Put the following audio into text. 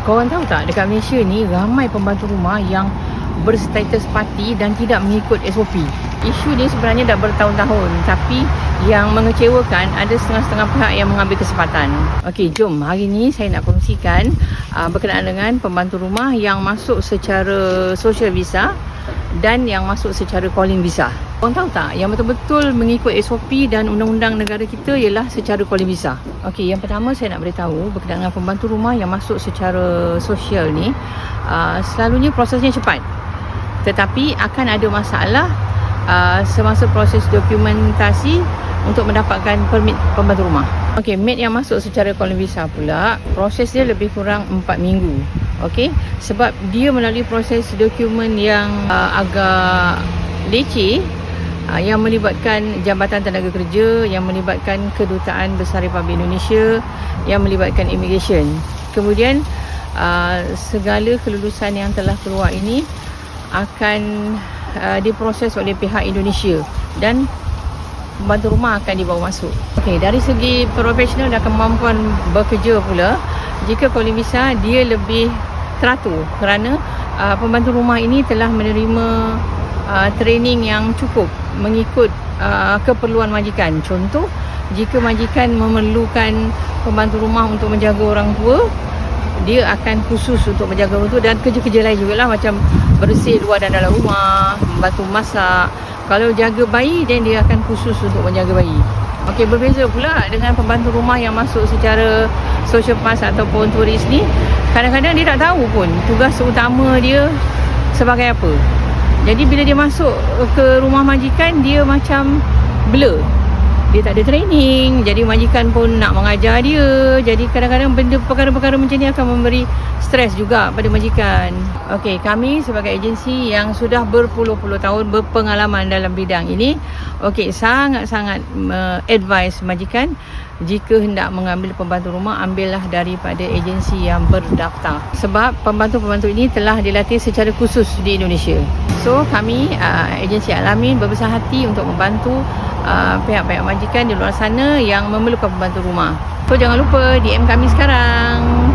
Korang tahu tak, dekat Malaysia ni ramai pembantu rumah yang berstatus parti dan tidak mengikut SOP. Isu ni sebenarnya dah bertahun-tahun, tapi yang mengecewakan ada setengah-setengah pihak yang mengambil kesempatan. Okey, jom hari ni saya nak kongsikan berkenaan dengan pembantu rumah yang masuk secara social visa dan yang masuk secara calling visa. Korang tahu tak, yang betul-betul mengikut SOP dan undang-undang negara kita ialah secara calling visa. Okey, yang pertama saya nak beritahu berkenaan dengan pembantu rumah yang masuk secara sosial ni, selalunya prosesnya cepat. Tetapi akan ada masalah semasa proses dokumentasi untuk mendapatkan permit pembantu rumah. Okey, mate yang masuk secara calling visa pula, proses dia lebih kurang 4 minggu. Okey, sebab dia melalui proses dokumen yang agak leceh, yang melibatkan Jabatan Tenaga Kerja, yang melibatkan Kedutaan Besar Republik Indonesia, yang melibatkan immigration. Kemudian segala kelulusan yang telah keluar ini akan diproses oleh pihak Indonesia dan pembantu rumah akan dibawa masuk. Okey, dari segi profesional dan kemampuan bekerja pula, jika calling visa dia lebih teratur kerana pembantu rumah ini telah menerima training yang cukup mengikut keperluan majikan. Contoh, jika majikan memerlukan pembantu rumah untuk menjaga orang tua, dia akan khusus untuk menjaga orang tua, dan kerja-kerja lain jugalah, macam bersih luar dan dalam rumah, membantu masak. Kalau jaga bayi, dan dia akan khusus untuk menjaga bayi. Okey, berbeza pula dengan pembantu rumah yang masuk secara social pass ataupun turis ni, kadang-kadang dia tak tahu pun tugas utama dia sebagai apa. Jadi bila dia masuk ke rumah majikan, dia macam blur. Dia tak ada training, jadi majikan pun nak mengajar dia. Jadi kadang-kadang perkara-perkara macam ni akan memberi stres juga pada majikan. Okey, kami sebagai agensi yang sudah berpuluh-puluh tahun berpengalaman dalam bidang ini, okey, sangat-sangat advise majikan, jika hendak mengambil pembantu rumah, ambillah daripada agensi yang berdaftar. Sebab pembantu-pembantu ini telah dilatih secara khusus di Indonesia. So, kami agensi Al-Amin berbesar hati untuk membantu pihak-pihak majikan di luar sana yang memerlukan pembantu rumah. So, jangan lupa DM kami sekarang.